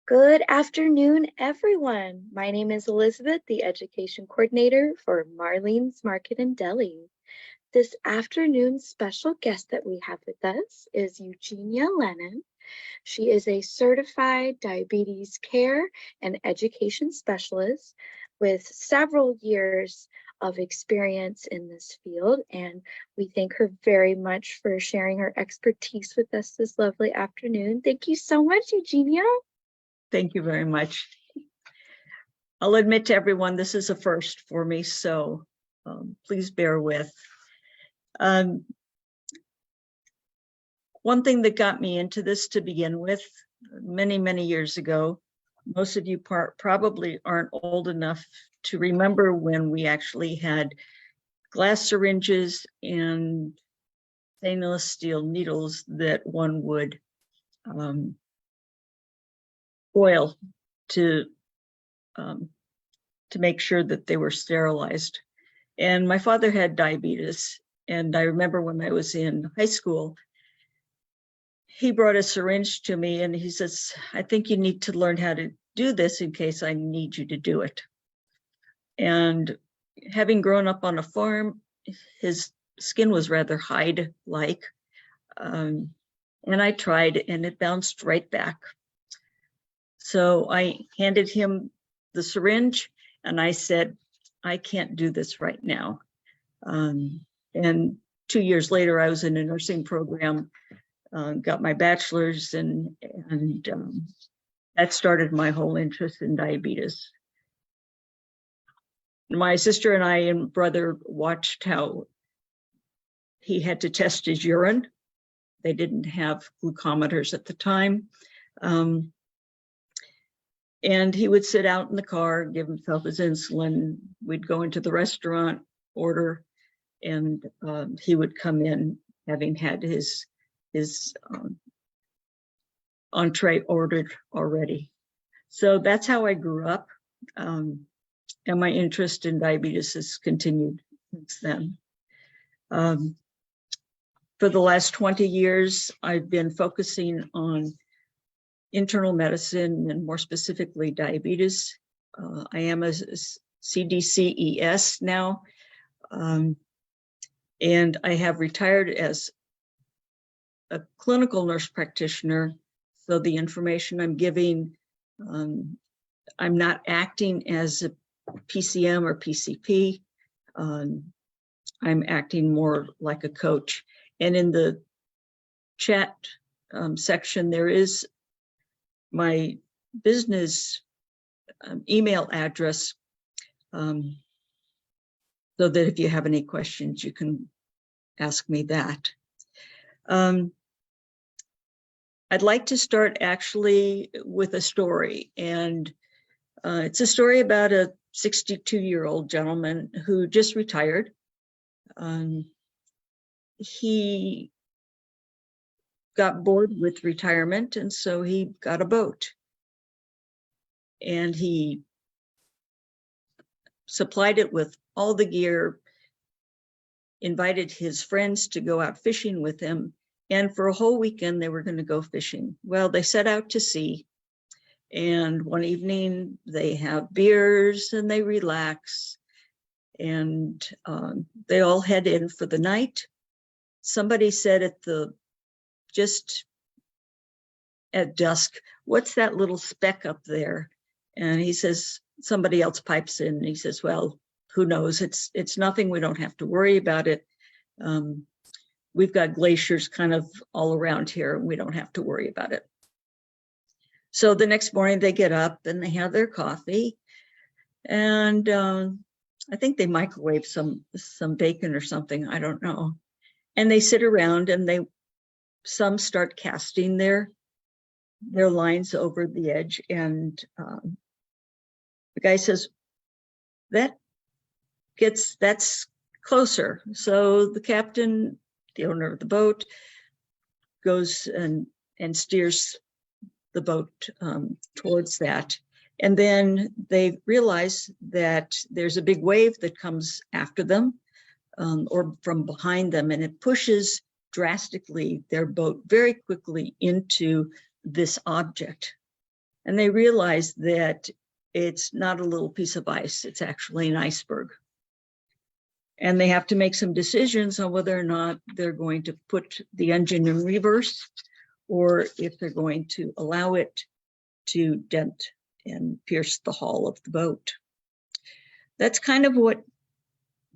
Good afternoon, everyone. My name is Elizabeth, the Education Coordinator for Marlene's Market and Deli. This afternoon's special guest that we have with us is Eugenia Lennon. She is a certified diabetes care and education specialist with several years of experience in this field, and we thank her very much for sharing her expertise with us this lovely afternoon. Thank you so much, Eugenia. Thank you very much. I'll admit to everyone, this is a first for me, so please bear with. One thing that got me into this to begin with many, many years ago, most of you probably aren't old enough to remember when we actually had glass syringes and stainless steel needles that one would oil to make sure that they were sterilized. And my father had diabetes. And I remember when I was in high school, he brought a syringe to me and he says, I think you need to learn how to do this in case I need you to do it. And having grown up on a farm, his skin was rather hide-like. And I tried and it bounced right back. So I handed him the syringe and I said, I can't do this right now. And 2 years later, I was in a nursing program, got my bachelor's, and that started my whole interest in diabetes. My sister and I and brother watched how he had to test his urine. They didn't have glucometers at the time. And he would sit out in the car, give himself his insulin. We'd go into the restaurant, order, and he would come in having had his entree ordered already. So that's how I grew up. And my interest in diabetes has continued since then. For the last 20 years, I've been focusing on internal medicine and more specifically diabetes. I am a CDCES now, and I have retired as a clinical nurse practitioner. So the information I'm giving, I'm not acting as a PCM or PCP. I'm acting more like a coach. And in the chat section, there is my business email address, so that if you have any questions, you can ask me that. I'd like to start actually with a story, and it's a story about a 62-year-old gentleman who just retired. He got bored with retirement, and so he got a boat. And he supplied it with all the gear, invited his friends to go out fishing with him, and for a whole weekend they were going to go fishing. Well, they set out to sea, and one evening they have beers and they relax, and they all head in for the night. Somebody said just at dusk, what's that little speck up there? And he says, somebody else pipes in, and he says, well, who knows? It's nothing. We don't have to worry about it. We've got glaciers kind of all around here, and we don't have to worry about it. So the next morning they get up and they have their coffee, and I think they microwave some bacon or something, I don't know. And they sit around and some start casting their lines over the edge, and the guy says, that's closer. So the captain, the owner of the boat, goes and steers the boat towards that. And then they realize that there's a big wave that comes after them, or from behind them, and it pushes drastically their boat very quickly into this object. And they realized that it's not a little piece of ice, it's actually an iceberg. And they have to make some decisions on whether or not they're going to put the engine in reverse or if they're going to allow it to dent and pierce the hull of the boat. That's kind of what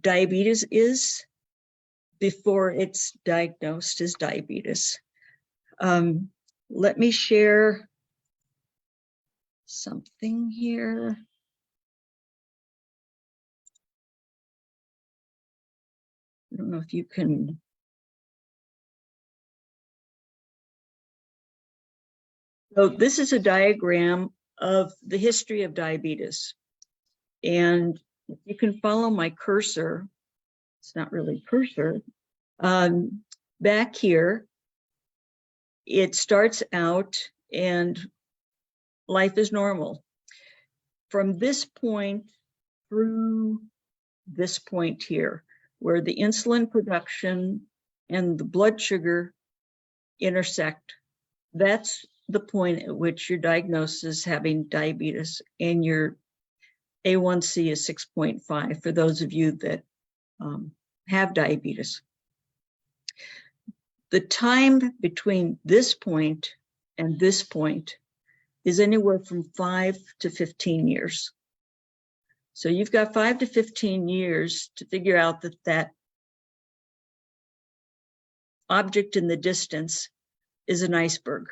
diabetes is before it's diagnosed as diabetes. Let me share something here. I don't know if you can. So this is a diagram of the history of diabetes. And if you can follow my cursor, it's not really cursor, back here, it starts out and life is normal. From this point through this point here, where the insulin production and the blood sugar intersect, that's the point at which you're diagnosed as having diabetes, and your A1C is 6.5 for those of you that have diabetes. The time between this point and this point is anywhere from 5 to 15 years. So you've got 5 to 15 years to figure out that that object in the distance is an iceberg.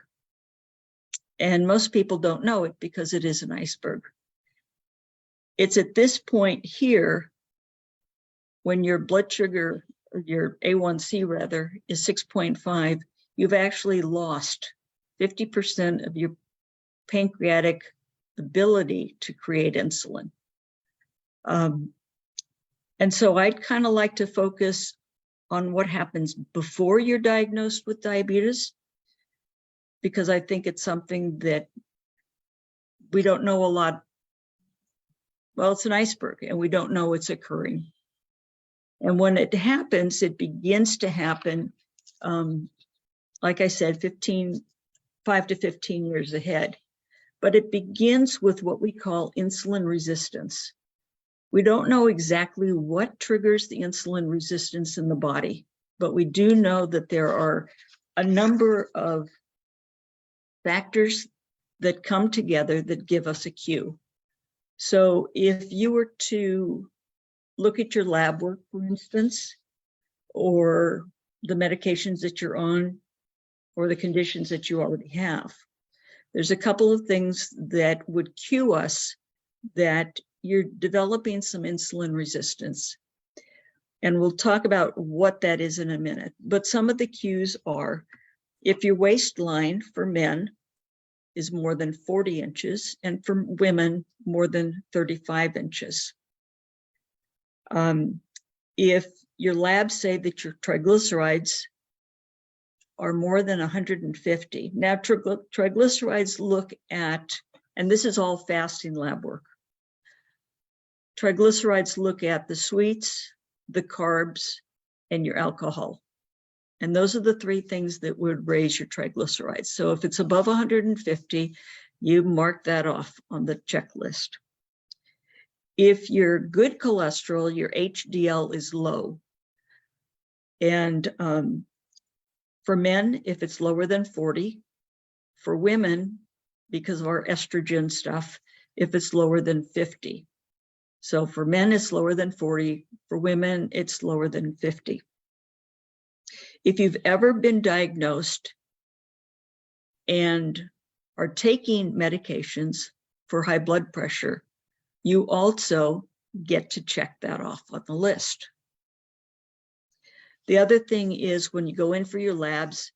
And most people don't know it because it is an iceberg. It's at this point here, when your blood sugar, or your A1C rather, is 6.5, you've actually lost 50% of your pancreatic ability to create insulin. And so I'd kind of like to focus on what happens before you're diagnosed with diabetes, because I think it's something that we don't know a lot. Well, it's an iceberg and we don't know it's occurring. And when it happens, it begins to happen, like I said, 5 to 15 years ahead. But it begins with what we call insulin resistance. We don't know exactly what triggers the insulin resistance in the body, but we do know that there are a number of factors that come together that give us a cue. So if you were to look at your lab work, for instance, or the medications that you're on, or the conditions that you already have, there's a couple of things that would cue us that you're developing some insulin resistance. And we'll talk about what that is in a minute. But some of the cues are, if your waistline for men is more than 40 inches, and for women, more than 35 inches. If your labs say that your triglycerides are more than 150. Now, triglycerides look at, and this is all fasting lab work, triglycerides look at the sweets, the carbs, and your alcohol. And those are the three things that would raise your triglycerides. So if it's above 150, you mark that off on the checklist. If your good cholesterol, your HDL, is low, and for men, if it's lower than 40, for women, because of our estrogen stuff, if it's lower than 50. So for men, it's lower than 40. For women, it's lower than 50. If you've ever been diagnosed and are taking medications for high blood pressure, you also get to check that off on the list. The other thing is, when you go in for your labs,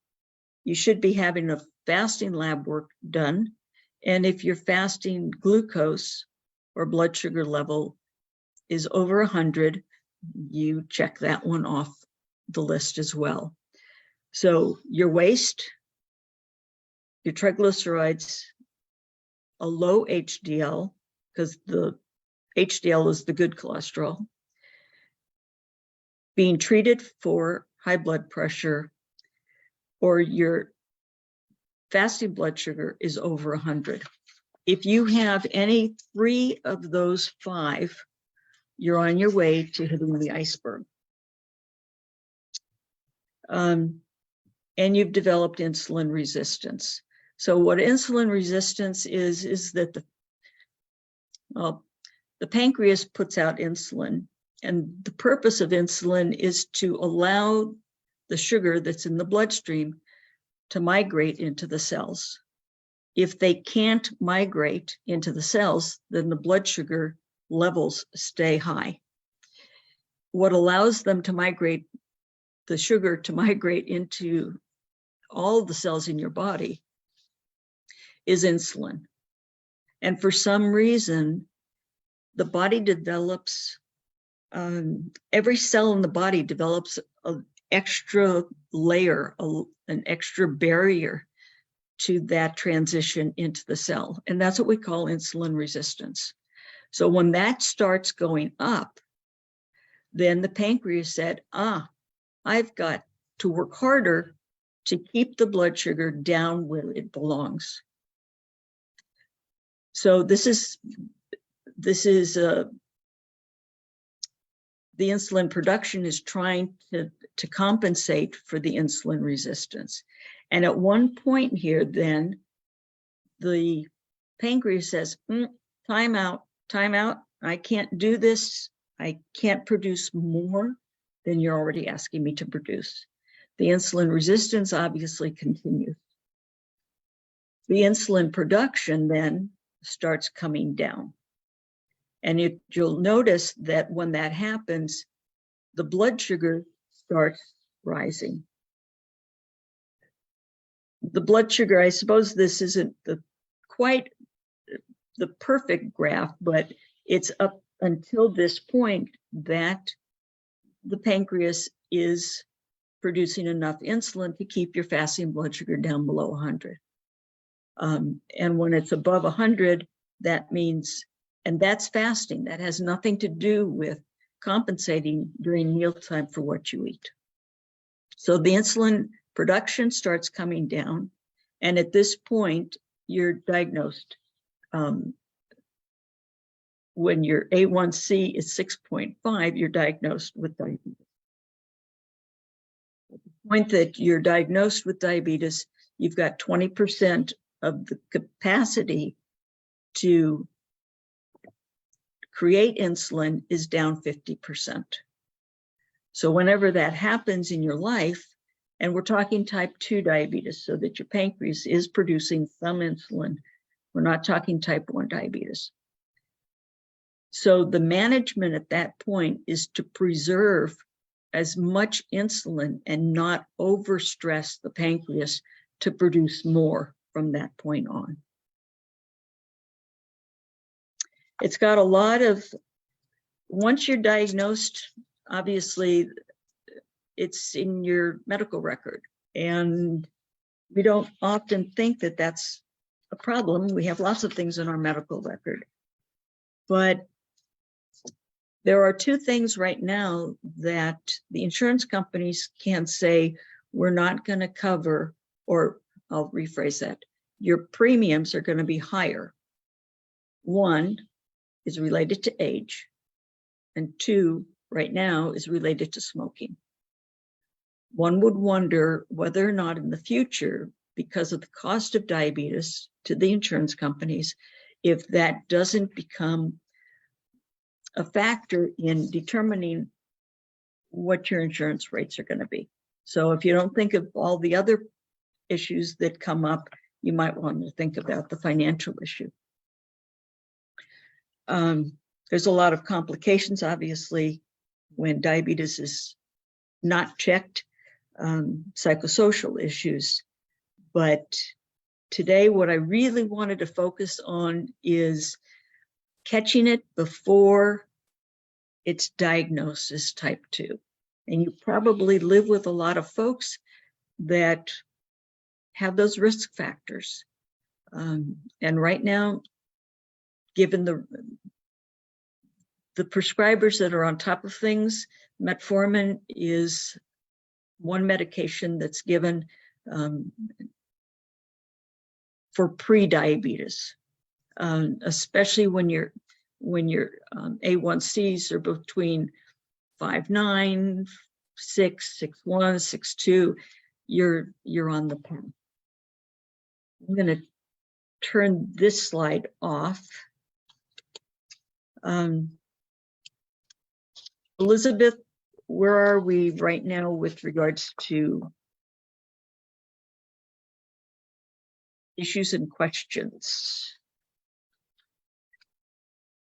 you should be having a fasting lab work done. And if your fasting glucose or blood sugar level is over 100, you check that one off the list as well. So your waist, your triglycerides, a low HDL, because the HDL is the good cholesterol, being treated for high blood pressure, or your fasting blood sugar is over 100. If you have any 3 of those 5, you're on your way to hitting the iceberg. And you've developed insulin resistance. So what insulin resistance is that the pancreas puts out insulin, and the purpose of insulin is to allow the sugar that's in the bloodstream to migrate into the cells. If they can't migrate into the cells, then the blood sugar levels stay high. What allows them to migrate, the sugar to migrate into all the cells in your body, is insulin. And for some reason, the body develops, every cell in the body develops an extra layer, an extra barrier to that transition into the cell. And that's what we call insulin resistance. So when that starts going up, then the pancreas said, I've got to work harder to keep the blood sugar down where it belongs. So this is the insulin production is trying to compensate for the insulin resistance. And at one point here, then the pancreas says, time out, I can't do this. I can't produce more than you're already asking me to produce. The insulin resistance obviously continues. The insulin production then starts coming down. And you'll notice that when that happens, the blood sugar starts rising. The blood sugar, I suppose this isn't quite the perfect graph, but it's up until this point that the pancreas is producing enough insulin to keep your fasting blood sugar down below 100. And when it's above 100, that means, and that's fasting. That has nothing to do with compensating during mealtime for what you eat. So the insulin production starts coming down. And at this point, you're diagnosed. When your A1C is 6.5, you're diagnosed with diabetes. At the point that you're diagnosed with diabetes, you've got 20% of the capacity to create insulin is down 50%. So whenever that happens in your life, and we're talking type 2 diabetes, so that your pancreas is producing some insulin. We're not talking type 1 diabetes. So the management at that point is to preserve as much insulin and not overstress the pancreas to produce more from that point on. It's got a lot of, once you're diagnosed, obviously it's in your medical record, and we don't often think that that's a problem. We have lots of things in our medical record, but there are 2 things right now that the insurance companies can say, we're not going to cover, or I'll rephrase that, your premiums are going to be higher. 1 is related to age, and 2 right now is related to smoking. One would wonder whether or not in the future, because of the cost of diabetes to the insurance companies, if that doesn't become a factor in determining what your insurance rates are going to be. So if you don't think of all the other issues that come up, you might want to think about the financial issue. There's a lot of complications, obviously, when diabetes is not checked, psychosocial issues. But today, what I really wanted to focus on is catching it before it's diagnosed as type 2. And you probably live with a lot of folks that have those risk factors. And right now, given the prescribers that are on top of things, metformin is one medication that's given for pre-diabetes. especially when your A1Cs are between 5.9, 6, 6.1, 6.2, you're on the pen. I'm going to turn this slide off. Elizabeth, where are we right now with regards to issues and questions?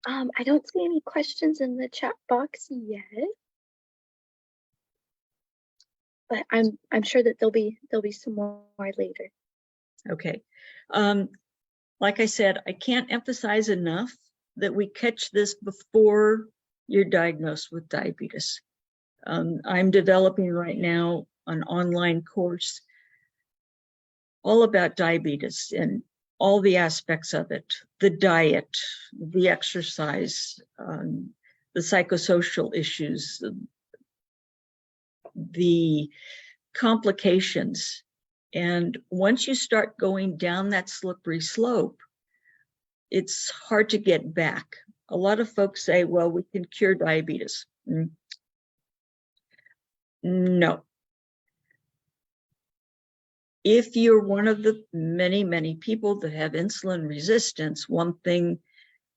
I don't see any questions in the chat box yet, but I'm sure that there'll be some more later. Okay. Like I said, I can't emphasize enough that we catch this before you're diagnosed with diabetes. I'm developing right now an online course all about diabetes and all the aspects of it, the diet, the exercise, the psychosocial issues, the complications. And once you start going down that slippery slope, it's hard to get back. A lot of folks say, well, we can cure diabetes. No. If you're one of the many, many people that have insulin resistance, one thing,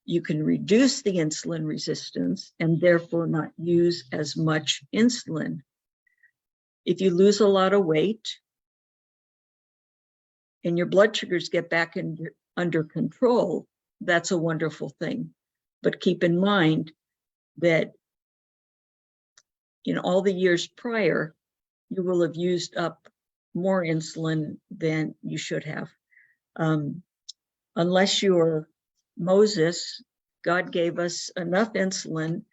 you can reduce the insulin resistance and therefore not use as much insulin. If you lose a lot of weight and your blood sugars get back under control, that's a wonderful thing. But keep in mind that in all the years prior, you will have used up more insulin than you should have. Unless you're Moses, God gave us enough insulin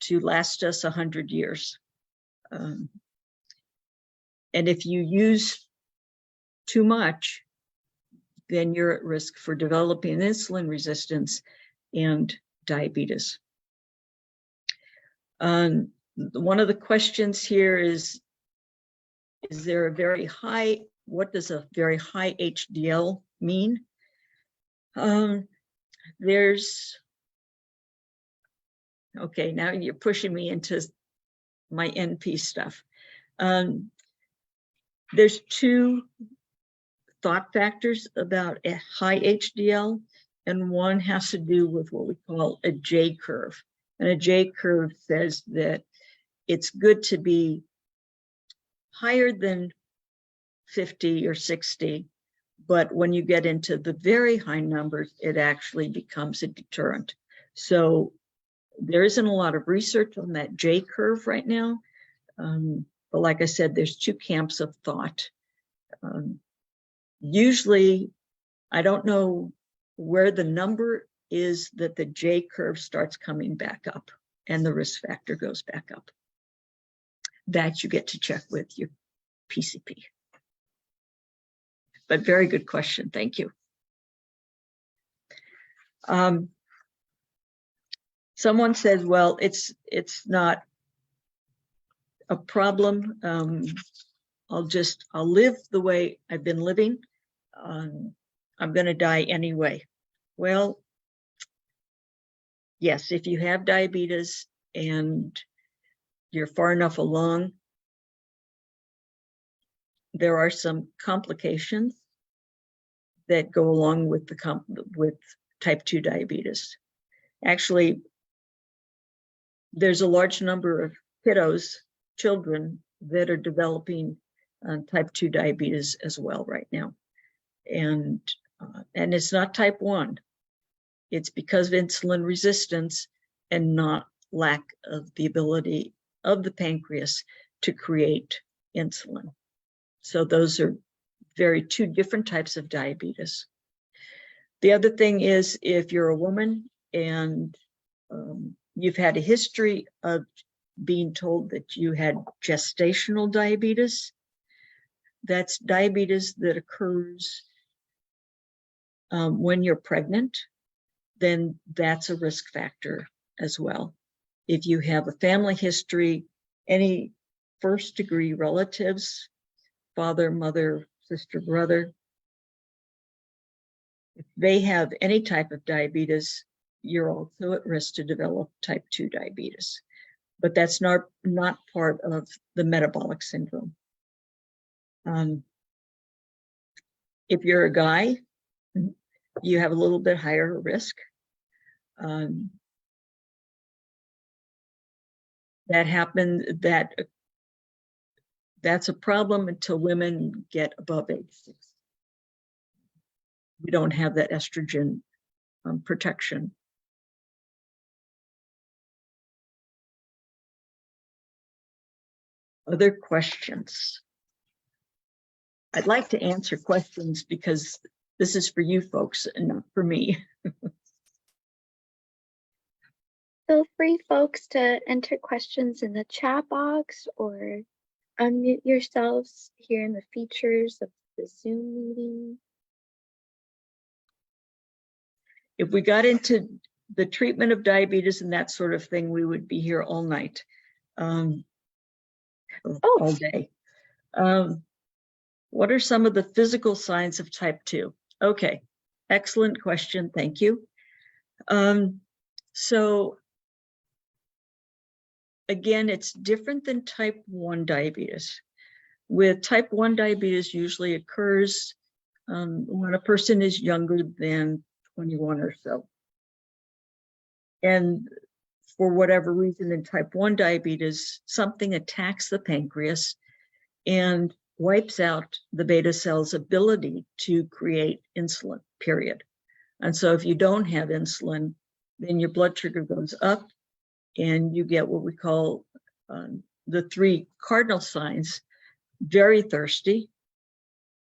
to last us 100 years. And if you use too much, then you're at risk for developing insulin resistance and diabetes. One of the questions here is there a very high, what does a very high HDL mean? Okay, now you're pushing me into my NP stuff. There's two thought factors about a high HDL, and one has to do with what we call a J curve. And a J curve says that it's good to be higher than 50 or 60, but when you get into the very high numbers, it actually becomes a deterrent. So there isn't a lot of research on that J curve right now. But like I said, there's two camps of thought. Usually, I don't know where the number is that the J curve starts coming back up and the risk factor goes back up. That you get to check with your PCP. But very good question. Thank you. Someone says, well, it's not a problem. I'll live the way I've been living. I'm going to die anyway. Well, yes, if you have diabetes and you're far enough along, there are some complications that go along with type 2 diabetes. Actually, there's a large number of kiddos, children, that are developing type 2 diabetes as well right now. And it's not type 1. It's because of insulin resistance and not lack of the ability of the pancreas to create insulin. So those are two different types of diabetes. The other thing is, if you're a woman and you've had a history of being told that you had gestational diabetes, that's diabetes that occurs when you're pregnant, then that's a risk factor as well. If you have a family history, any first degree relatives, father, mother, sister, brother, If they have any type of diabetes, you're also at risk to develop type 2 diabetes. But that's not part of the metabolic syndrome. If you're a guy, you have a little bit higher risk. That's a problem until women get above age 6. We don't have that estrogen protection. Other questions? I'd like to answer questions because this is for you folks and not for me. Feel free, folks, to enter questions in the chat box or unmute yourselves here in the features of the Zoom meeting. If we got into the treatment of diabetes and that sort of thing, we would be here all night, all day. What are some of the physical signs of type 2? Okay, excellent question, thank you. So again, it's different than type 1 diabetes. With type 1 diabetes usually occurs when a person is younger than 21 or so. And for whatever reason in type 1 diabetes, something attacks the pancreas and wipes out the beta cell's ability to create insulin, period. And so if you don't have insulin, then your blood sugar goes up and you get what we call the 3 cardinal signs: very thirsty.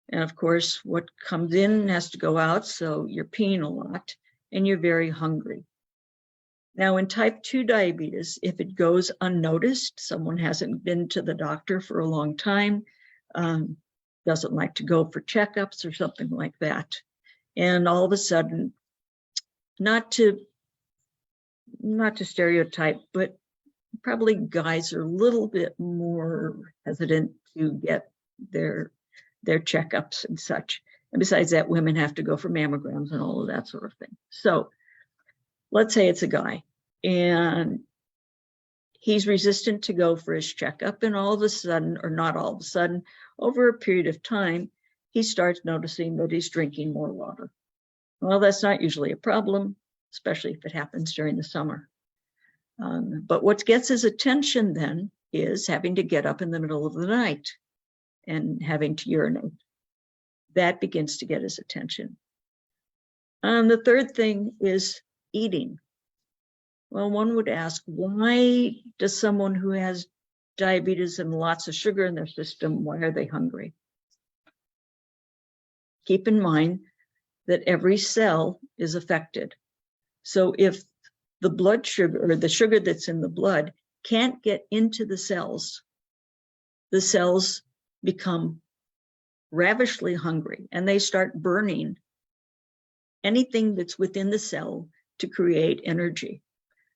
And of course, what comes in has to go out, so you're peeing a lot, and you're very hungry. Now, in type 2 diabetes, if it goes unnoticed, someone hasn't been to the doctor for a long time, doesn't like to go for checkups or something like that, and all of a sudden, not to stereotype, but probably guys are a little bit more hesitant to get their checkups and such. And besides that, women have to go for mammograms and all of that sort of thing. So let's say it's a guy and he's resistant to go for his checkup, and all of a sudden, or not all of a sudden, over a period of time, he starts noticing that he's drinking more water. Well, that's not usually a problem, especially if it happens during the summer. But what gets his attention then is having to get up in the middle of the night and having to urinate. That begins to get his attention. The third thing is eating. Well, one would ask, why does someone who has diabetes and lots of sugar in their system, why are they hungry? Keep in mind that every cell is affected. So if the blood sugar, or the sugar that's in the blood, can't get into the cells become ravishly hungry, and they start burning anything that's within the cell to create energy.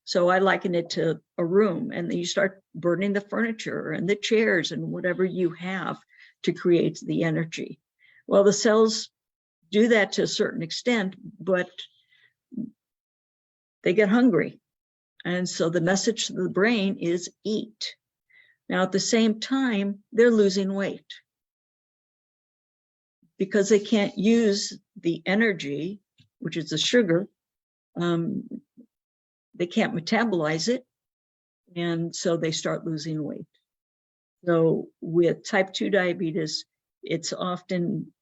So I liken it to a room, and then you start burning the furniture and the chairs and whatever you have to create the energy. Well, the cells do that to a certain extent, but they get hungry. And so the message to the brain is eat. Now, at the same time, they're losing weight because they can't use the energy, which is the sugar. They can't metabolize it, and so they start losing weight. So with type 2 diabetes, it's often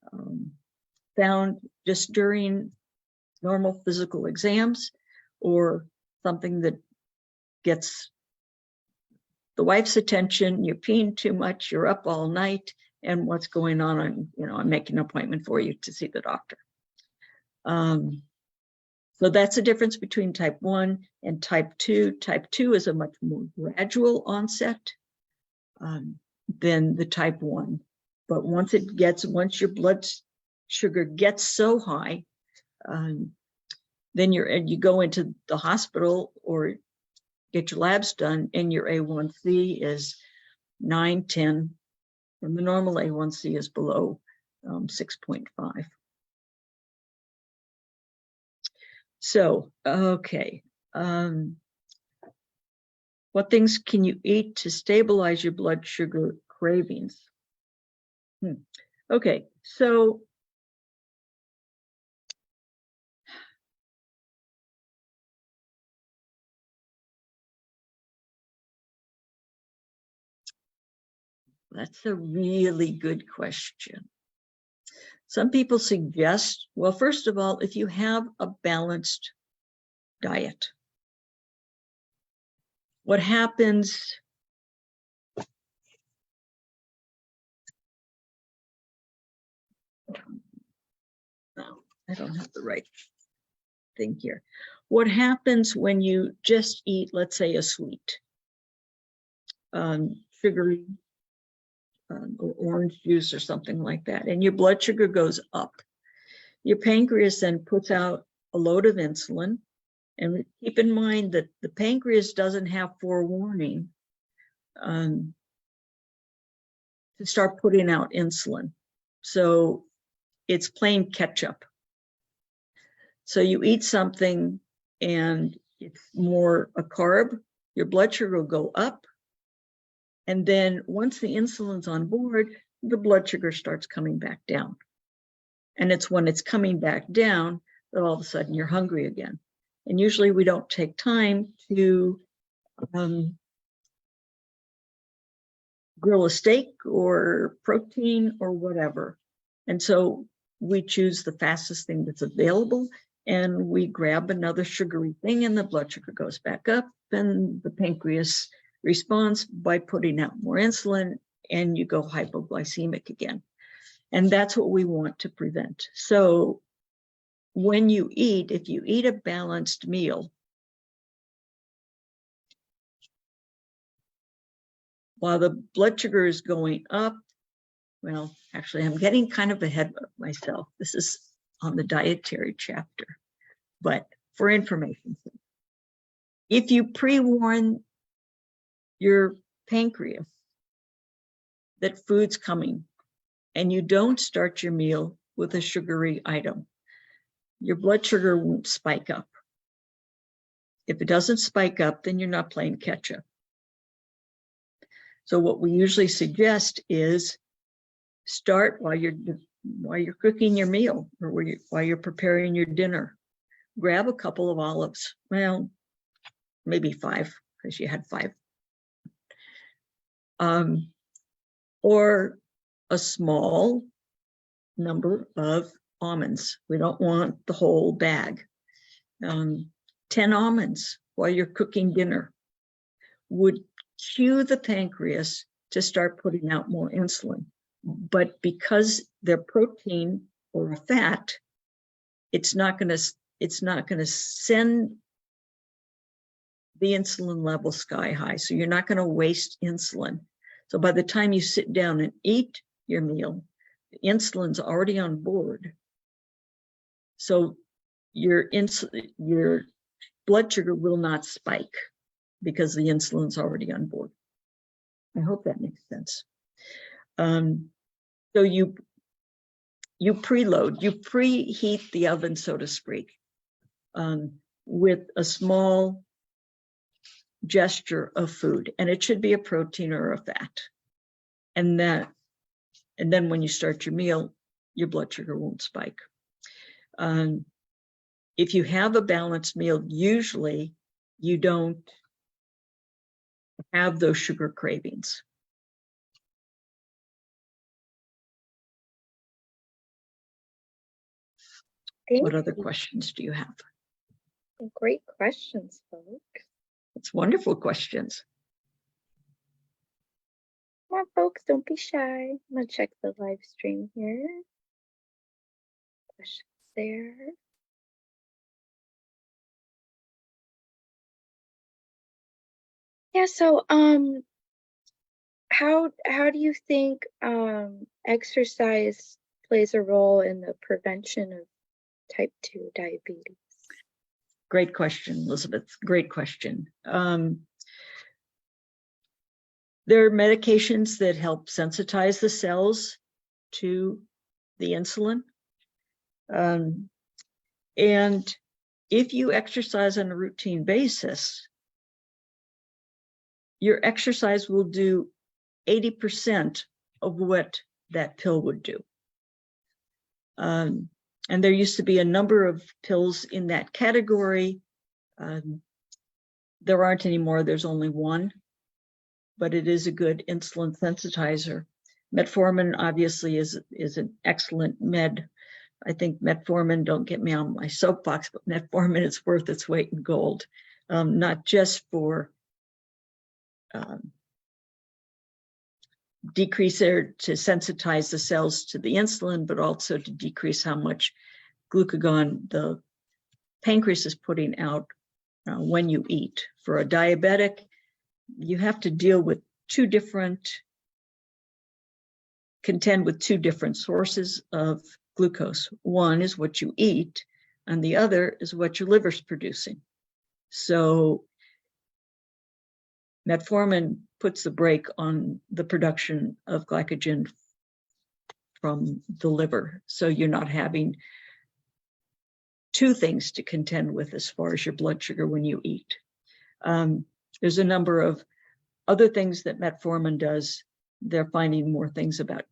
found just during normal physical exams, or something that gets the wife's attention. You're peeing too much, you're up all night, and what's going on, and I'm making an appointment for you to see the doctor. So that's the difference between type 1 and type 2. Type 2 is a much more gradual onset than the type 1. But once your blood sugar gets so high, then you go into the hospital or get your labs done, and your A1C is 9, 10, and the normal A1C is below 6.5. So, okay. What things can you eat to stabilize your blood sugar cravings? Okay, so that's a really good question. Some people suggest, well, first of all, if you have a balanced diet, what happens, no, I don't have the right thing here. What happens when you just eat, let's say, a sweet, sugary, or orange juice or something like that, and your blood sugar goes up? Your pancreas then puts out a load of insulin. And keep in mind that the pancreas doesn't have forewarning to start putting out insulin. So it's playing catch up. So you eat something and it's more a carb, your blood sugar will go up. And then once the insulin's on board, the blood sugar starts coming back down. And it's when it's coming back down that all of a sudden you're hungry again. And usually we don't take time to grill a steak or protein or whatever. And so we choose the fastest thing that's available and we grab another sugary thing and the blood sugar goes back up and the pancreas responds by putting out more insulin and you go hypoglycemic again. And that's what we want to prevent. So when you eat, if you eat a balanced meal, while the blood sugar is going up, well, actually, I'm getting kind of ahead of myself. This is on the dietary chapter, but for information, if you pre-warn your pancreas that food's coming and you don't start your meal with a sugary item, your blood sugar won't spike up. If it doesn't spike up, then you're not playing catch up. So what we usually suggest is start while you're cooking your meal or while you're preparing your dinner. Grab a couple of olives. Well, maybe 5 because you had 5. Or a small number of almonds. We don't want the whole bag. 10 almonds while you're cooking dinner would cue the pancreas to start putting out more insulin. But because they're protein or a fat, it's not going to send the insulin level sky high. So you're not going to waste insulin. So by the time you sit down and eat your meal, the insulin's already on board. So your blood sugar will not spike because the insulin's already on board. I hope that makes sense. So you preload, you preheat the oven, so to speak, with a small gesture of food, and it should be a protein or a fat. And then when you start your meal, your blood sugar won't spike. If you have a balanced meal, usually you don't have those sugar cravings. What other questions do you have? Great questions, folks. It's wonderful questions. Come on, folks, don't be shy. I'm gonna check the live stream here. Questions there. Yeah, so how do you think exercise plays a role in the prevention of type 2 diabetes? Great question, Elizabeth. Great question. There are medications that help sensitize the cells to the insulin. And if you exercise on a routine basis, your exercise will do 80% of what that pill would do. And there used to be a number of pills in that category. There aren't anymore. There's only one, but it is a good insulin sensitizer. Metformin obviously is an excellent med. I think metformin, don't get me on my soapbox, but metformin is worth its weight in gold, not just for decrease or to sensitize the cells to the insulin, but also to decrease how much glucagon the pancreas is putting out when you eat. For a diabetic, you have to deal with contend with two different sources of glucose. One is what you eat, and the other is what your liver's producing. So metformin puts the brake on the production of glycogen from the liver. So you're not having two things to contend with as far as your blood sugar when you eat. There's a number of other things that metformin does. They're finding more things about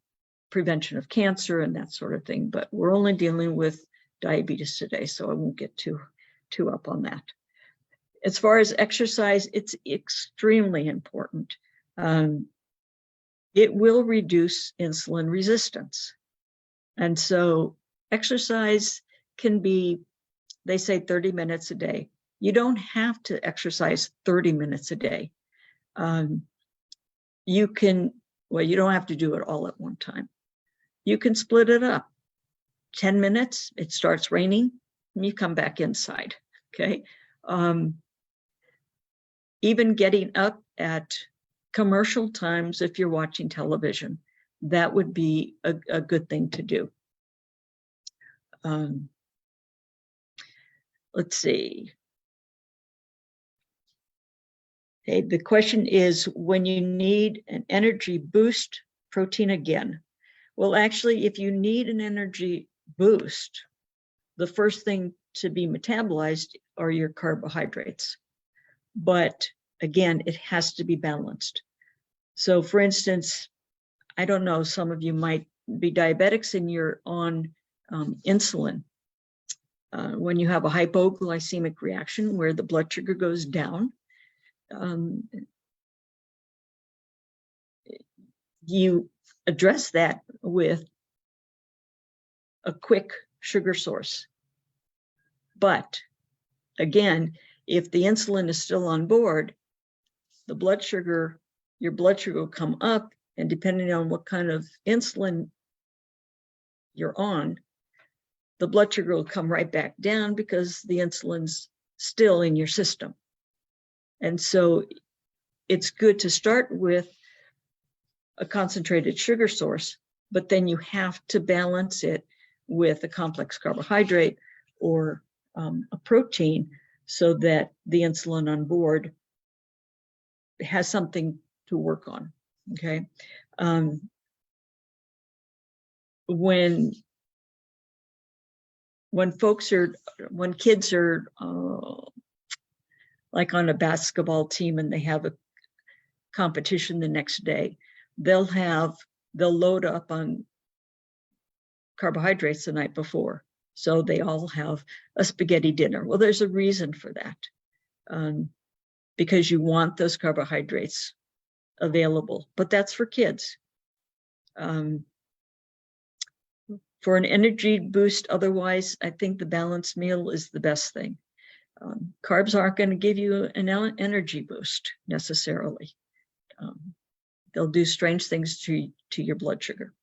prevention of cancer and that sort of thing, but we're only dealing with diabetes today, so I won't get too up on that. As far as exercise, it's extremely important. It will reduce insulin resistance. And so exercise can be, they say 30 minutes a day. You don't have to exercise 30 minutes a day. You don't have to do it all at one time. You can split it up. 10 minutes, it starts raining, and you come back inside, okay? Even getting up at commercial times, if you're watching television, that would be a good thing to do. Let's see. Okay, the question is, when you need an energy boost, protein again. Well, actually, if you need an energy boost, the first thing to be metabolized are your carbohydrates. But again, it has to be balanced. So for instance, I don't know, some of you might be diabetics and you're on insulin. When you have a hypoglycemic reaction where the blood sugar goes down, you address that with a quick sugar source. But again, if the insulin is still on board, your blood sugar will come up, and depending on what kind of insulin you're on, the blood sugar will come right back down because the insulin's still in your system. And so it's good to start with a concentrated sugar source, but then you have to balance it with a complex carbohydrate or a protein so that the insulin on board has something to work on, okay? When kids are like on a basketball team and they have a competition the next day, they'll load up on carbohydrates the night before. So they all have a spaghetti dinner. Well, there's a reason for that, because you want those carbohydrates available, but that's for kids. For an energy boost, otherwise, I think the balanced meal is the best thing. Carbs aren't going to give you an energy boost necessarily. They'll do strange things to your blood sugar.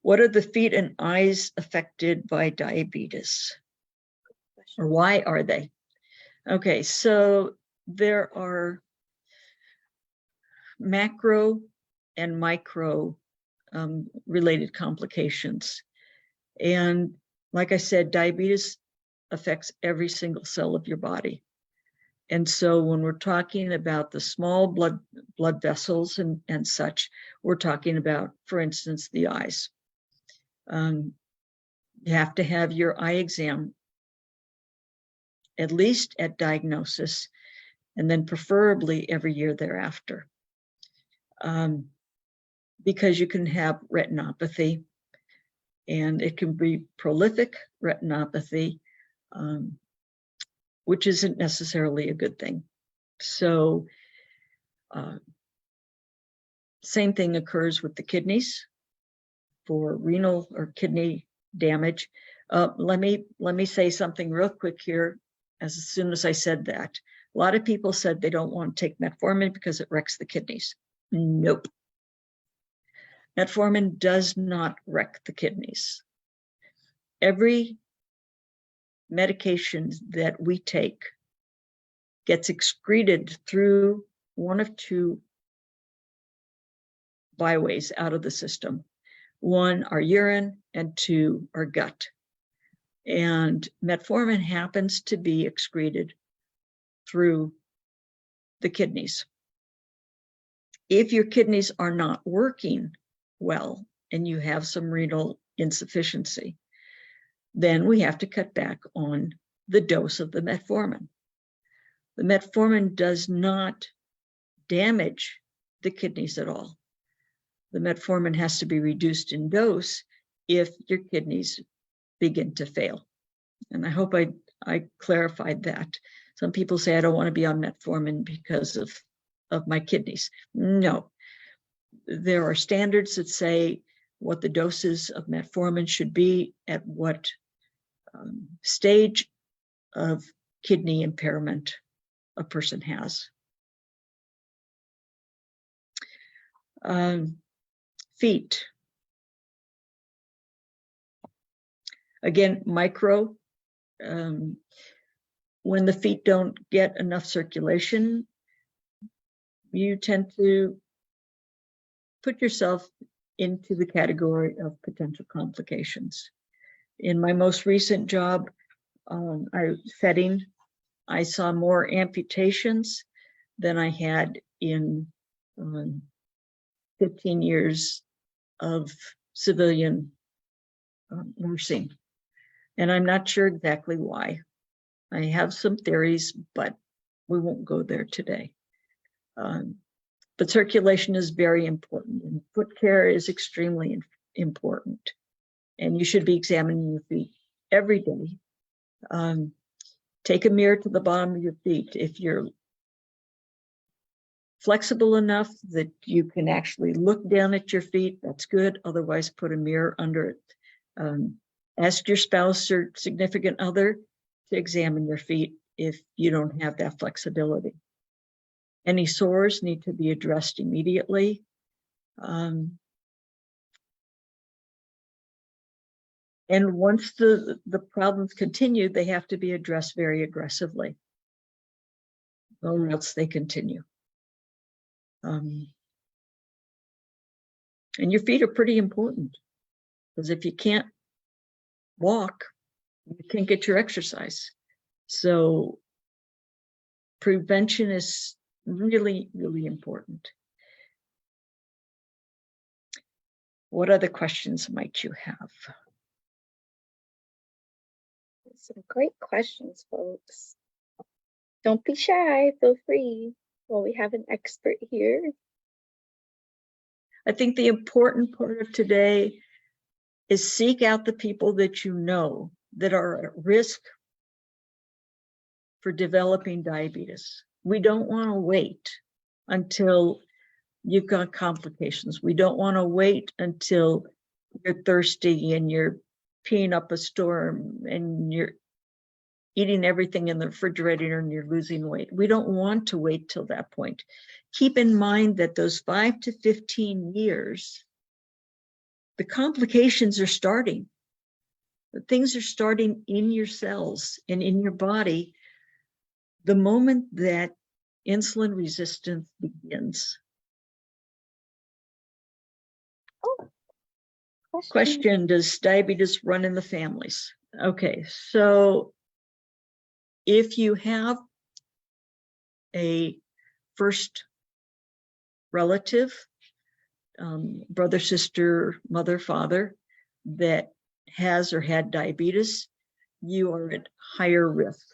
What are the feet and eyes affected by diabetes? Or why are they? Okay, so there are macro and micro related complications. And like I said, diabetes affects every single cell of your body. And so when we're talking about the small blood vessels and such, we're talking about, for instance, the eyes. You have to have your eye exam at least at diagnosis, and then preferably every year thereafter. Because you can have retinopathy, and it can be prolific retinopathy, which isn't necessarily a good thing. So same thing occurs with the kidneys for renal or kidney damage. Let me say something real quick here. As soon as I said that, a lot of people said they don't want to take metformin because it wrecks the kidneys. Nope. Metformin does not wreck the kidneys. Every medication that we take gets excreted through one of two byways out of the system. One, our urine, and two, our gut. And metformin happens to be excreted through the kidneys. If your kidneys are not working well and you have some renal insufficiency, then we have to cut back on the dose of the metformin. The metformin does not damage the kidneys at all. The metformin has to be reduced in dose if your kidneys begin to fail. And I hope I clarified that. Some people say, I don't want to be on metformin because of my kidneys. No, there are standards that say what the doses of metformin should be at what stage of kidney impairment a person has. Feet. Again, micro. When the feet don't get enough circulation, you tend to put yourself into the category of potential complications. In my most recent job setting, I saw more amputations than I had in 15 years of civilian nursing. And I'm not sure exactly why. I have some theories, but we won't go there today. But circulation is very important, and foot care is extremely important. And you should be examining your feet every day. Take a mirror to the bottom of your feet. If you're flexible enough that you can actually look down at your feet, that's good. Otherwise, put a mirror under it. Ask your spouse or significant other to examine your feet if you don't have that flexibility. Any sores need to be addressed immediately. And once the problems continue, they have to be addressed very aggressively, or else they continue. And your feet are pretty important, because if you can't walk, you can't get your exercise. So prevention is really, really important. What other questions might you have? Some great questions, folks. Don't be shy, feel free. Well, we have an expert here. I think the important part of today is seek out the people that you know that are at risk for developing diabetes. We don't want to wait until you've got complications. We don't want to wait until you're thirsty and you're peeing up a storm and you're eating everything in the refrigerator and you're losing weight. We don't want to wait till that point. Keep in mind that those 5 to 15 years, the complications are starting. Things are starting in your cells and in your body the moment that insulin resistance begins. Question, does diabetes run in the families? Okay, so if you have a first relative, brother, sister, mother, father, that has or had diabetes, you are at higher risk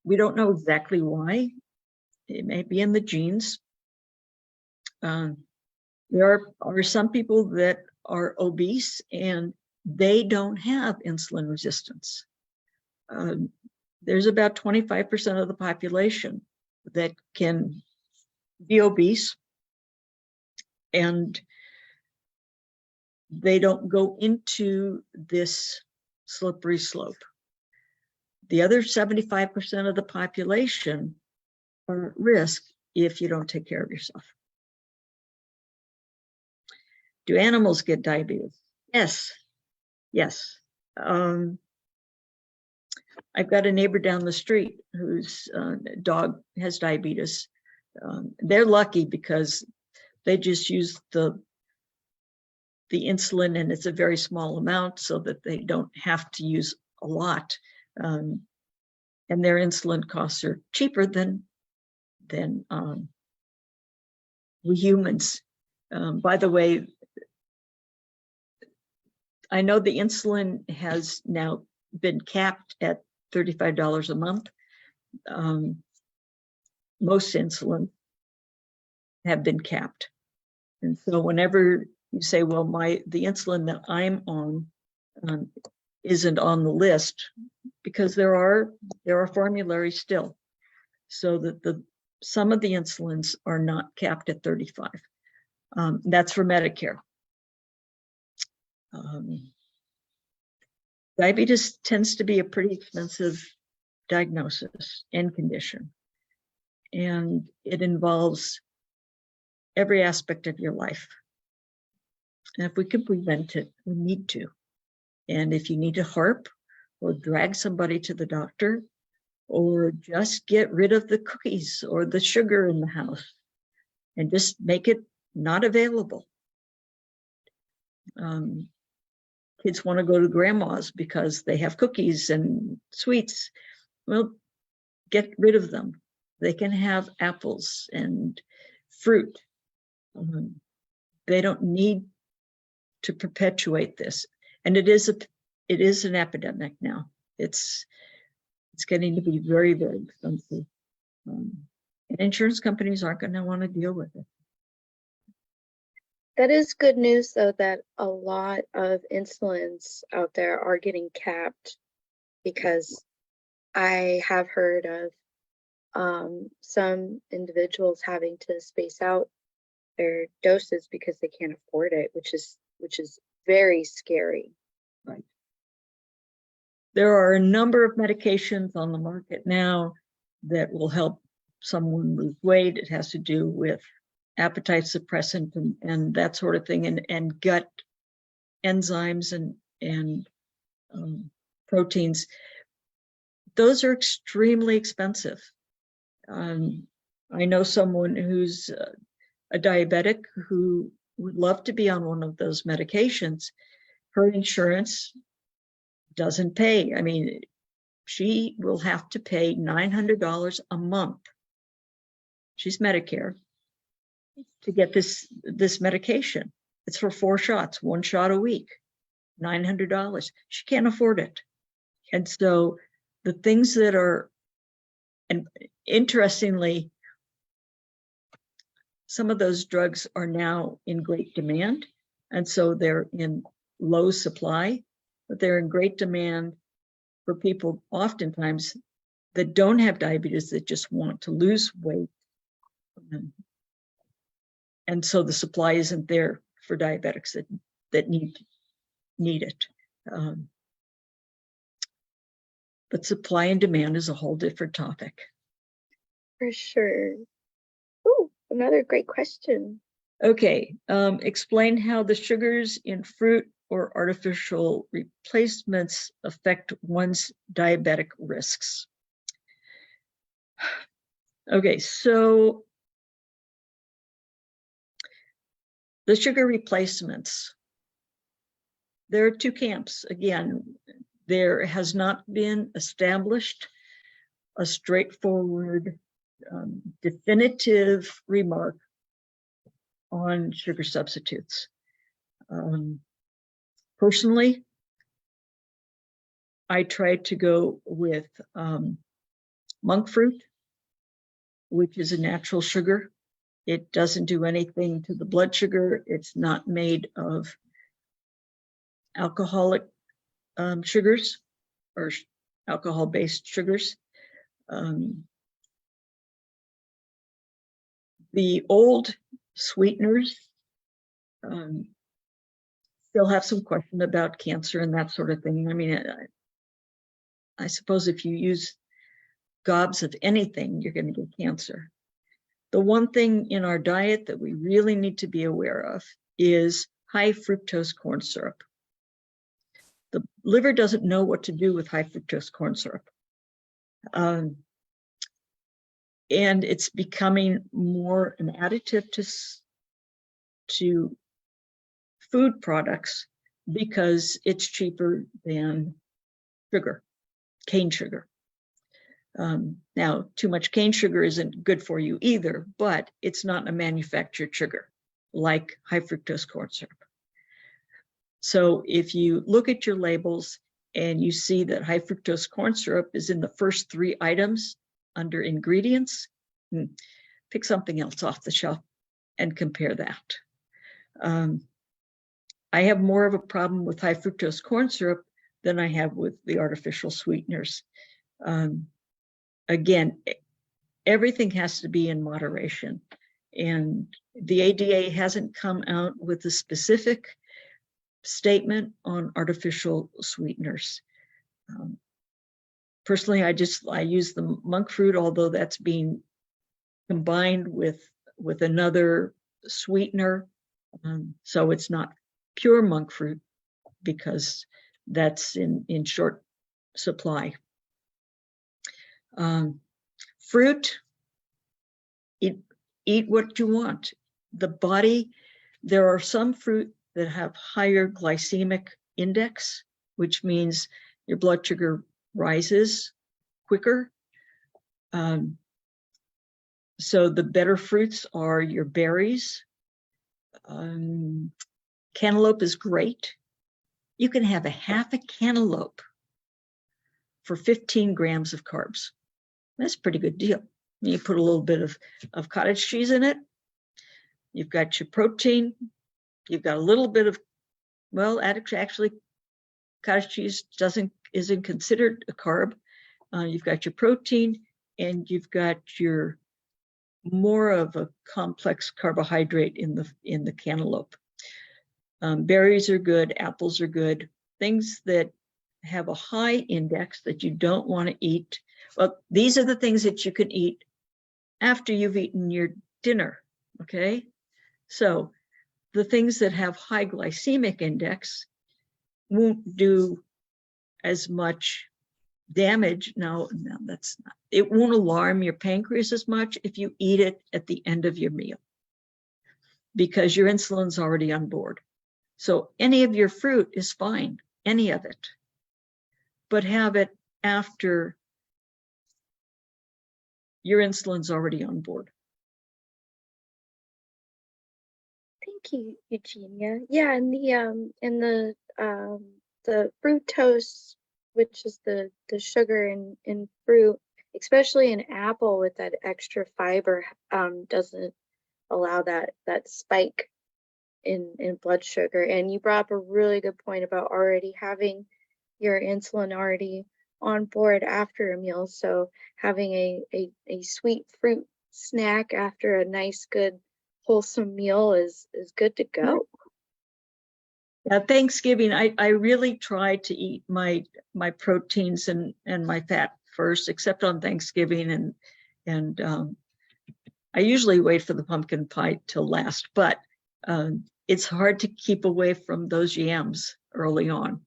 We don't know exactly why. It may be in the genes. There are some people that are obese and they don't have insulin resistance. There's about 25% of the population that can be obese and they don't go into this slippery slope. The other 75% of the population are at risk if you don't take care of yourself. Do animals get diabetes? Yes. Yes. I've got a neighbor down the street whose dog has diabetes. They're lucky because they just use the insulin, and it's a very small amount so that they don't have to use a lot. And their insulin costs are cheaper than we humans. By the way, I know the insulin has now been capped at $35 a month. Most insulin have been capped. And so whenever you say, well, the insulin that I'm on isn't on the list, because there are formularies still, so that some of the insulins are not capped at 35. That's for Medicare. Diabetes tends to be a pretty expensive diagnosis and condition, and it involves every aspect of your life. And if we can prevent it, we need to. And if you need to harp or drag somebody to the doctor, or just get rid of the cookies or the sugar in the house and just make it not available. Kids want to go to grandma's because they have cookies and sweets. Well, get rid of them. They can have apples and fruit. They don't need to perpetuate this. And it is an epidemic now. It's getting to be very, very expensive. And insurance companies aren't going to want to deal with it. That is good news, though, that a lot of insulins out there are getting capped, because I have heard of some individuals having to space out their doses because they can't afford it, which is very scary. Right. There are a number of medications on the market now that will help someone lose weight. It has to do with appetite suppressant and that sort of thing, and gut enzymes and proteins. Those are extremely expensive. I know someone who's a diabetic who would love to be on one of those medications. Her insurance doesn't pay. I mean, she will have to pay $900 a month. She's Medicare, to get this medication. It's for 4 shots, 1 shot a week, $900. She can't afford it. And so the things that are, and interestingly, some of those drugs are now in great demand. And so they're in low supply, but they're in great demand for people oftentimes that don't have diabetes, that just want to lose weight. And so the supply isn't there for diabetics that need it. But supply and demand is a whole different topic. For sure. Oh, another great question. Okay, explain how the sugars in fruit or artificial replacements affect one's diabetic risks. Okay, so the sugar replacements, there are 2 camps. Again, there has not been established a straightforward, definitive remark on sugar substitutes. Personally, I try to go with monk fruit, which is a natural sugar. It doesn't do anything to the blood sugar. It's not made of alcoholic sugars or alcohol-based sugars. The old sweeteners still have some question about cancer and that sort of thing. I mean, I suppose if you use gobs of anything, you're going to get cancer. The one thing in our diet that we really need to be aware of is high fructose corn syrup. The liver doesn't know what to do with high fructose corn syrup. And it's becoming more an additive to food products because it's cheaper than sugar, cane sugar. Now, too much cane sugar isn't good for you either, but it's not a manufactured sugar like high fructose corn syrup. So if you look at your labels and you see that high fructose corn syrup is in the first 3 items under ingredients, pick something else off the shelf and compare that. I have more of a problem with high fructose corn syrup than I have with the artificial sweeteners. Again, everything has to be in moderation. And the ADA hasn't come out with a specific statement on artificial sweeteners. Personally, I use the monk fruit, although that's being combined with another sweetener. So it's not pure monk fruit because that's in short supply. Fruit, eat what you want. The body, there are some fruit that have higher glycemic index, which means your blood sugar rises quicker. So the better fruits are your berries. Cantaloupe is great. You can have a half a cantaloupe for 15 grams of carbs. That's a pretty good deal. You put a little bit of cottage cheese in it. You've got your protein. You've got a little bit of, well, actually, cottage cheese isn't considered a carb. You've got your protein, and you've got your more of a complex carbohydrate in the cantaloupe. Berries are good. Apples are good. Things that have a high index that you don't want to eat. Well, these are the things that you can eat after you've eaten your dinner, okay? So the things that have high glycemic index won't do as much damage. No, that's not. It won't alarm your pancreas as much if you eat it at the end of your meal because your insulin's already on board. So any of your fruit is fine, any of it, but have it after your insulin's already on board. Thank you, Eugenia. Yeah, and the fructose, which is the sugar in fruit, especially in apple with that extra fiber, doesn't allow that spike in blood sugar. And you brought up a really good point about already having your insulin already on board after a meal. So having a sweet fruit snack after a nice, good, wholesome meal is good to go. Yeah, Thanksgiving, I really try to eat my proteins and my fat first, except on Thanksgiving, and I usually wait for the pumpkin pie till last, but it's hard to keep away from those yams early on,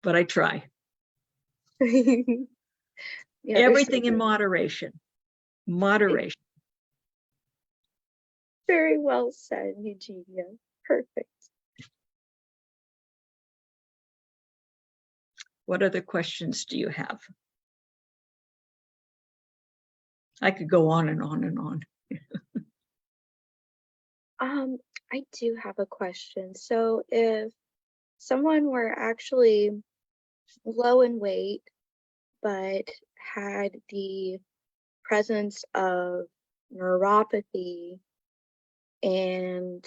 but I try. Yeah, everything in moderation. Moderation. Very well said, Eugenia. Perfect. What other questions do you have? I could go on and on and on. I do have a question. So if someone were actually low in weight, but had the presence of neuropathy and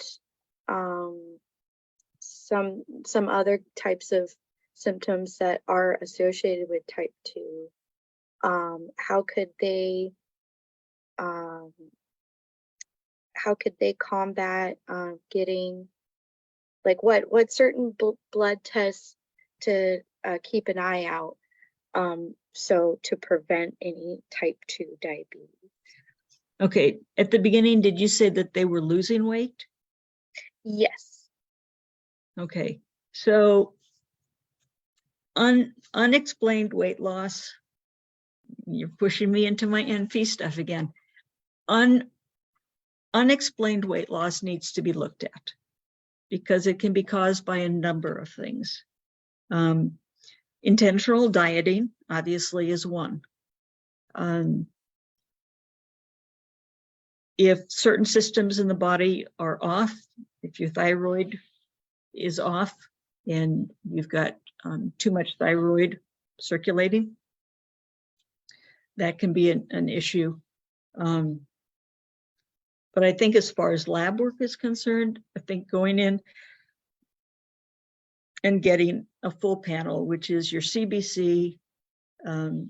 some other types of symptoms that are associated with type 2. How could they combat getting, like, what certain blood tests to keep an eye out, so to prevent any type 2 diabetes? Okay, at the beginning, did you say that they were losing weight? Yes. Okay, so unexplained weight loss, you're pushing me into my NP stuff again. Unexplained weight loss needs to be looked at because it can be caused by a number of things. Intentional dieting, obviously, is one. If certain systems in the body are off, if your thyroid is off and you've got too much thyroid circulating, that can be an issue. But I think as far as lab work is concerned, I think going in and getting a full panel, which is your CBC, your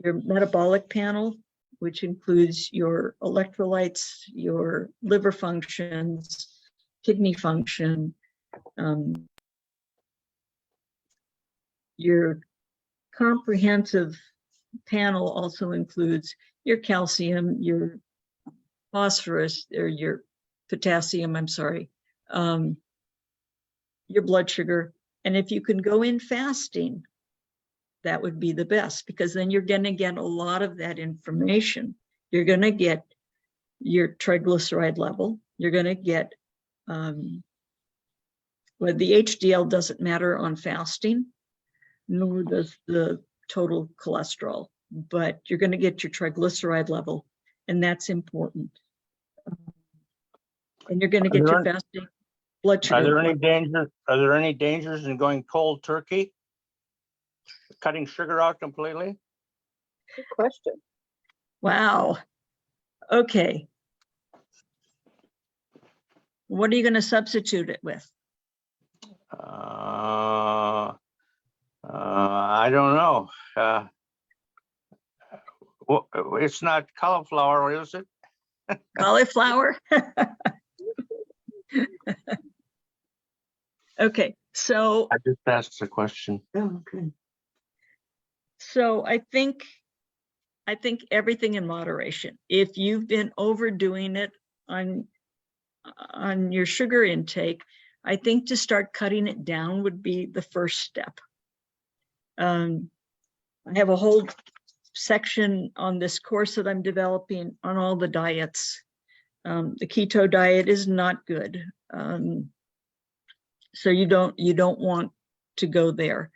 metabolic panel, which includes your electrolytes, your liver functions, kidney function, your comprehensive panel also includes your calcium, your phosphorus, or your potassium, I'm sorry, your blood sugar. And if you can go in fasting, that would be the best, because then you're going to get a lot of that information. You're going to get your triglyceride level. You're going to get, well, the HDL doesn't matter on fasting, nor does the total cholesterol, but you're going to get your triglyceride level, and that's important. And you're going to get your fasting blood sugar. Are there any dangers in going cold turkey? Cutting sugar out completely? Good question. Wow. Okay. What are you going to substitute it with? I don't know. It's not cauliflower, is it? Cauliflower? Okay, so I just asked a question. Oh, okay. So I think everything in moderation. If you've been overdoing it on your sugar intake, I think to start cutting it down would be the first step. I have a whole section on this course that I'm developing on all the diets. The keto diet is not good. So you don't want to go there.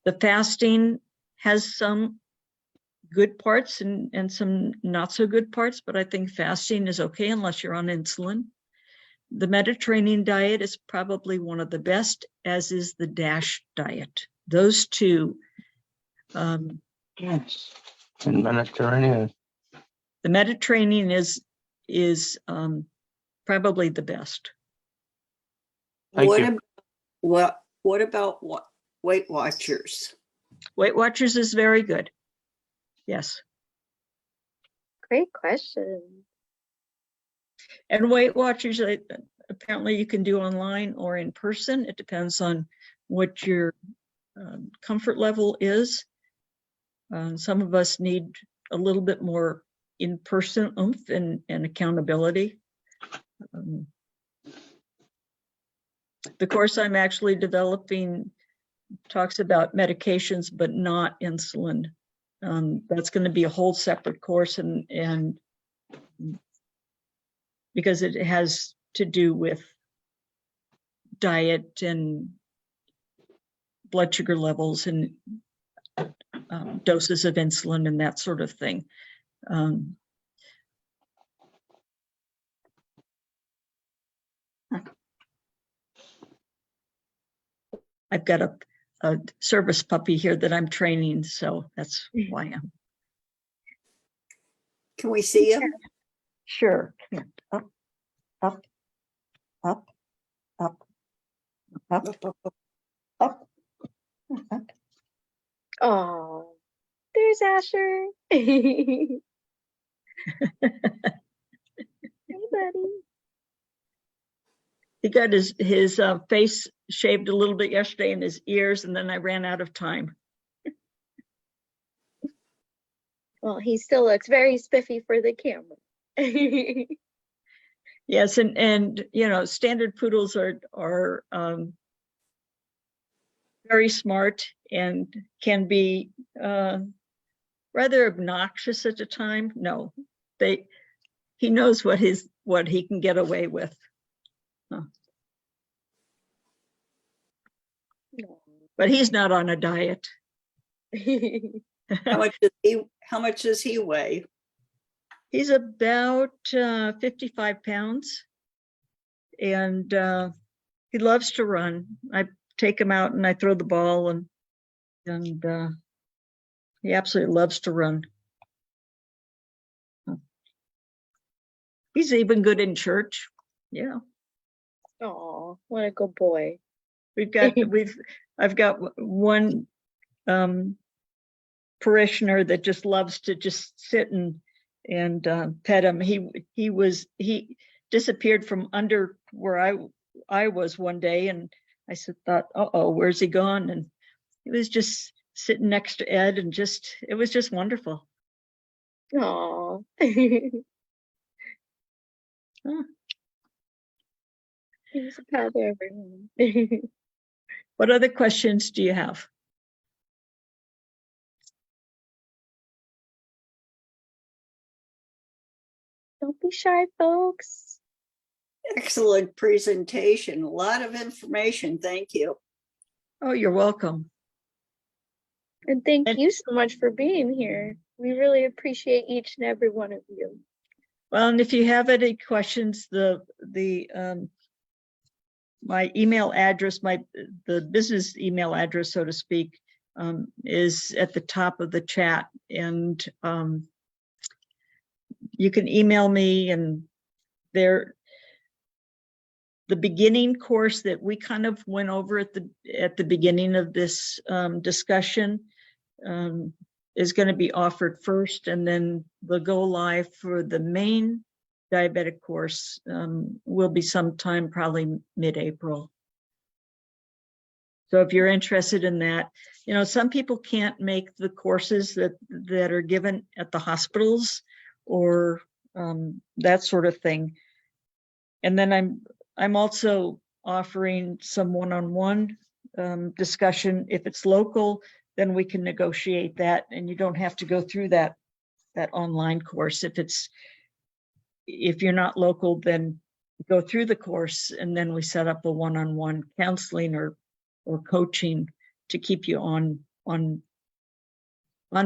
The fasting has some good parts and some not so good parts, but I think fasting is okay unless you're on insulin. The Mediterranean diet is probably one of the best, as is the DASH diet. Those two. Yes, in Mediterranean. The Mediterranean is probably the best. What about Weight Watchers? Weight Watchers is very good. Yes. Great question. And Weight Watchers, apparently you can do online or in person. It depends on what your comfort level is. Some of us need a little bit more in-person oomph and accountability. The course I'm actually developing talks about medications, but not insulin. That's going to be a whole separate course, and because it has to do with diet and blood sugar levels and doses of insulin and that sort of thing. I've got a service puppy here that I'm training, so that's why I'm. Can we see him? Sure. Here. Up, up, up, up, up, up, up. Oh, there's Asher. Hey, buddy. He got his face shaved a little bit yesterday and his ears, and then I ran out of time. Well, he still looks very spiffy for the camera. Yes, and you know, standard poodles are very smart and can be rather obnoxious at a time. No, he knows what he can get away with. Huh. But he's not on a diet. How much does he weigh? He's about 55 pounds, and he loves to run. I take him out and I throw the ball, and he absolutely loves to run. He's even good in church. Yeah. Oh, what a good boy. I've got one parishioner that just loves to just sit and pet him. He disappeared from under where I was one day, and I thought, uh-oh, where's he gone? And he was just sitting next to Ed, and it was just wonderful. Oh. Huh. He's a pet, everyone. What other questions do you have? Don't be shy, folks. Excellent presentation. A lot of information. Thank you. Oh, you're welcome. And thank you so much for being here. We really appreciate each and every one of you. Well, and if you have any questions, my email address, the business email address, so to speak, is at the top of the chat, and you can email me. And the beginning course that we kind of went over at the beginning of this discussion is going to be offered first, and then the go live for the main diabetic course will be sometime probably mid-April. So if you're interested in that, you know, some people can't make the courses that are given at the hospitals or that sort of thing. And then I'm also offering some one-on-one discussion. If it's local, then we can negotiate that, and you don't have to go through that online course. If you're not local, then go through the course, and then we set up a one-on-one counseling or coaching to keep you on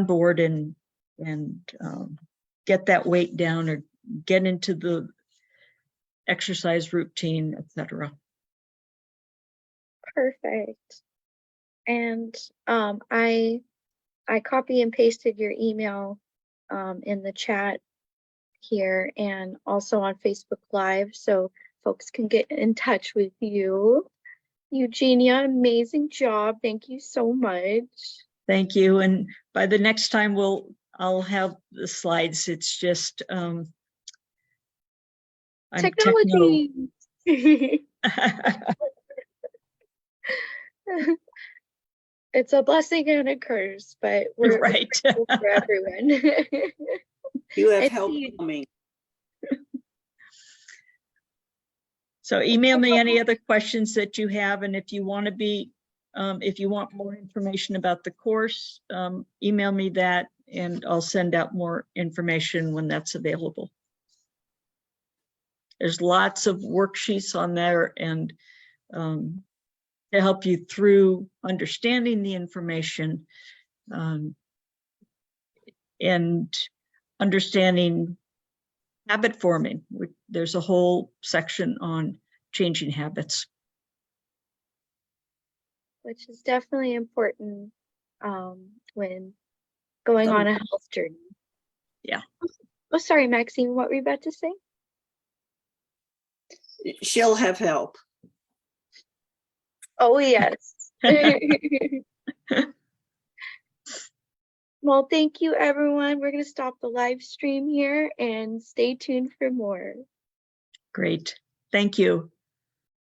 board and get that weight down or get into the exercise routine, etc. Perfect. And I copy and pasted your email in the chat here and also on Facebook Live, so folks can get in touch with you. Eugenia, amazing job. Thank you so much. Thank you. And by the next time I'll have the slides. It's just Technology. It's a blessing and a curse, but we're right. grateful for everyone. You have help coming. So email me any other questions that you have, and if you want more information about the course, email me that, and I'll send out more information when that's available. There's lots of worksheets on there, and to help you through understanding the information and understanding habit forming. There's a whole section on changing habits. which is definitely important when going on a health journey. Yeah. Oh, sorry, Maxine, what were you about to say? She'll have help. Oh, yes. Well, thank you, everyone. We're going to stop the live stream here and stay tuned for more. Great. Thank you.